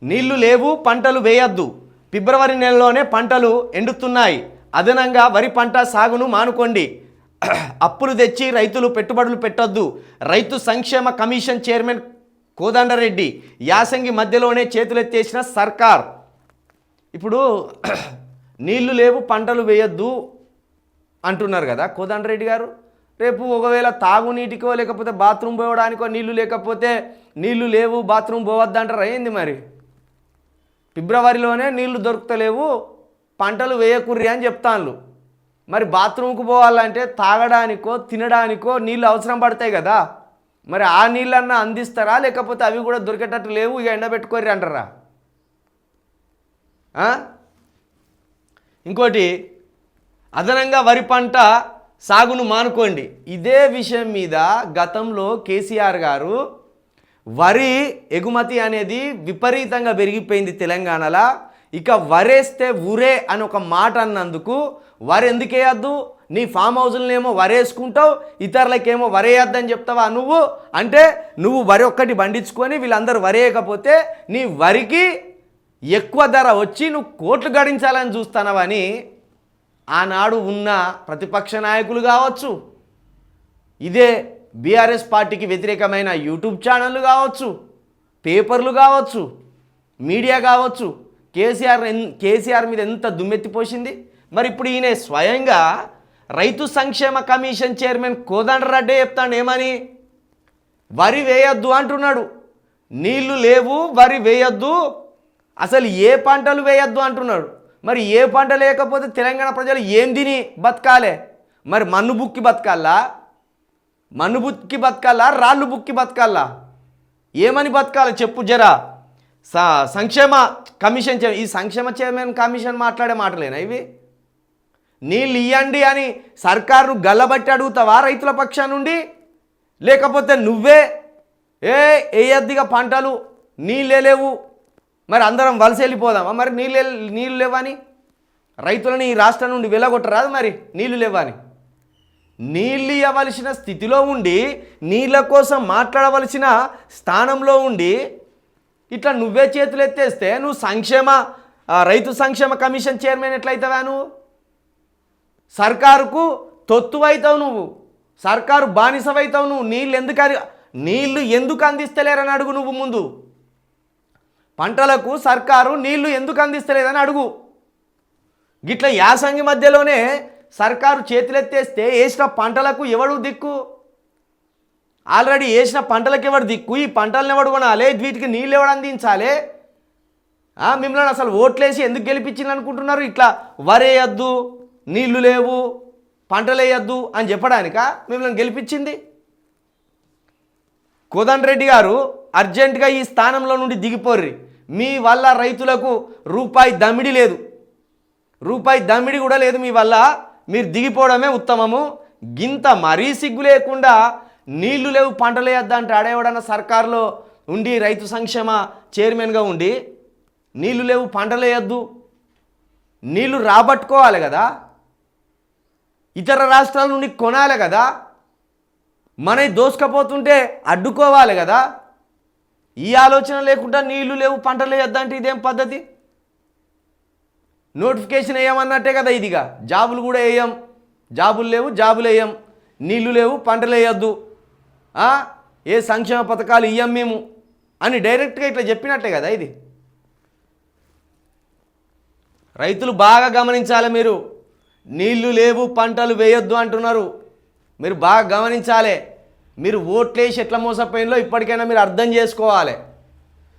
నీళ్లు లేవు, పంటలు వేయొద్దు. ఫిబ్రవరి నెలలోనే పంటలు ఎండుతున్నాయి. అదనంగా వరి పంట సాగును మానుకోండి. అప్పులు తెచ్చి రైతులు పెట్టుబడులు పెట్టొద్దు. రైతు సంక్షేమ కమిషన్ చైర్మన్ కోదండరెడ్డి. యాసంగి మధ్యలోనే చేతులెత్తేసిన సర్కార్. ఇప్పుడు నీళ్లు లేవు, పంటలు వేయొద్దు అంటున్నారు కదా కోదండరెడ్డి గారు. రేపు ఒకవేళ తాగునీటికో లేకపోతే బాత్రూమ్ పోవడానికో నీళ్లు లేకపోతే నీళ్లు లేవు, బాత్రూమ్ పోవద్దంటారా ఏంది మరి? ఫిబ్రవరిలోనే నీళ్లు దొరుకుతలేవు, పంటలు వేయకుర్రి అని చెప్తాను. మరి బాత్రూమ్కు పోవాలంటే తాగడానికో తినడానికో నీళ్ళు అవసరం పడతాయి కదా. మరి ఆ నీళ్ళన్నా అందిస్తారా, లేకపోతే అవి కూడా దొరికేటట్టు లేవు ఇక ఎండబెట్టుకోర్రి అంటారా? ఇంకోటి, అదనంగా వరి పంట సాగును మానుకోండి. ఇదే విషయం మీద గతంలో కేసీఆర్ గారు వరి ఎగుమతి అనేది విపరీతంగా పెరిగిపోయింది తెలంగాణలో. ఇక వరేస్తే ఊరే అని ఒక మాట అన్నందుకు వరి ఎందుకు వేయద్దు, నీ ఫామ్ హౌస్లనేమో వరేసుకుంటావు, ఇతరులకేమో వరేయద్దని చెప్తావా నువ్వు? అంటే నువ్వు వరి ఒక్కటి పండించుకొని వీళ్ళందరూ వరేయకపోతే నీ వరికి ఎక్కువ ధర వచ్చి నువ్వు కోట్లు గడించాలని చూస్తున్నావని ఆనాడు ఉన్న ప్రతిపక్ష నాయకులు కావచ్చు, ఇదే బీఆర్ఎస్ పార్టీకి వ్యతిరేకమైన యూట్యూబ్ ఛానళ్ళు కావచ్చు, పేపర్లు కావచ్చు, మీడియా కావచ్చు, కేసీఆర్ మీద ఎంత దుమ్మెత్తిపోసింది. మరి ఇప్పుడు ఈయన స్వయంగా రైతు సంక్షేమ కమిషన్ చైర్మన్ కోదండరెడ్డి చెప్తాడు ఏమని? వరి వేయొద్దు అంటున్నాడు. నీళ్లు లేవు, వరి వేయొద్దు, అసలు ఏ పంటలు వేయొద్దు అంటున్నాడు. మరి ఏ పంట లేకపోతే తెలంగాణ ప్రజలు ఏం తిని బతకాలే? మరి మన్ను బుక్కి బతకాలా, రాళ్ళు బుక్కి బతకాలా? ఏమని బతకాలి చెప్పు జరా. సంక్షేమ కమిషన్ ఈ సంక్షేమ చైర్మన్ కమిషన్ మాట్లాడే మాటలేనా ఇవి? నీళ్ళు ఇవ్వండి అని సర్కారును గల్లబట్టి అడుగుతావా రైతుల పక్షా నుండి? లేకపోతే నువ్వే వేయద్దిగా పంటలు నీళ్ళే లేవు, మరి అందరం వలస వెళ్ళిపోదామా? మరి నీళ్ళు లేవని రైతులని ఈ రాష్ట్రం నుండి వెళ్ళగొట్టరాదు మరి నీళ్లు లేవని? నీళ్ళు ఇవ్వవలసిన స్థితిలో ఉండి, నీళ్ళ కోసం మాట్లాడవలసిన స్థానంలో ఉండి ఇట్లా నువ్వే చేతులు ఎత్తేస్తే నువ్వు రైతు సంక్షేమ కమిషన్ చైర్మన్ ఎట్లయితావా? నువ్వు సర్కారుకు తొత్తువైతావు, నువ్వు సర్కారు బానిసవైతావు. నువ్వు నీళ్ళు ఎందుకు అందిస్తలేరని అడుగు. నువ్వు ముందు పంటలకు సర్కారు నీళ్లు ఎందుకు అందిస్తలేదని అడుగు. గిట్ల యాసంగి మధ్యలోనే సర్కారు చేతులెత్తేస్తే వేసిన పంటలకు ఎవడు దిక్కు? ఆల్రెడీ వేసిన పంటలకు ఎవడు దిక్కు? ఈ పంటలను ఎవడు కొనాలి? వీటికి నీళ్ళు ఎవడు అందించాలి? మిమ్మల్ని అసలు ఓట్లేసి ఎందుకు గెలిపించింది అనుకుంటున్నారు? ఇట్లా వరేయద్దు, నీళ్లు లేవు, పంటలు వేయద్దు అని చెప్పడానిక మిమ్మల్ని గెలిపించింది? కోదండరెడ్డి గారు అర్జెంటుగా ఈ స్థానంలో నుండి దిగిపోర్రి. మీ వల్ల రైతులకు రూపాయి దమ్మిడి లేదు, రూపాయి దమ్మిడి కూడా లేదు మీ వల్ల. మీరు దిగిపోవడమే ఉత్తమము. గింత మరీ సిగ్గు లేకుండా నీళ్లు లేవు, పంటలు వేయద్దా అంటే ఆడేవాడన్న సర్కారులో ఉండి రైతు సంక్షేమ చైర్మన్గా ఉండి నీళ్లు లేవు, పంటలు వేయద్దు, నీళ్లు రాబట్టుకోవాలి కదా, ఇతర రాష్ట్రాల నుండి కొనాలి కదా, మనవి దోసుకపోతుంటే అడ్డుకోవాలి కదా. ఈ ఆలోచన లేకుండా నీళ్లు లేవు, పంటలు వేయద్దంటే ఇదేం పద్ధతి? నోటిఫికేషన్ వేయమన్నట్టే కదా ఇదిగా. జాబులు కూడా వేయం, జాబులు లేవు, జాబులు వేయం, నీళ్లు లేవు, పంటలు వేయద్దు, ఏ సంక్షేమ పథకాలు ఇయ్యం మేము అని డైరెక్ట్గా ఇట్లా చెప్పినట్టే కదా ఇది. రైతులు బాగా గమనించాలి. మీరు నీళ్లు లేవు, పంటలు వేయొద్దు అంటున్నారు, మీరు బాగా గమనించాలి. మీరు ఓట్లేసి ఎట్లా మోసపోయిందో ఇప్పటికైనా మీరు అర్థం చేసుకోవాలి.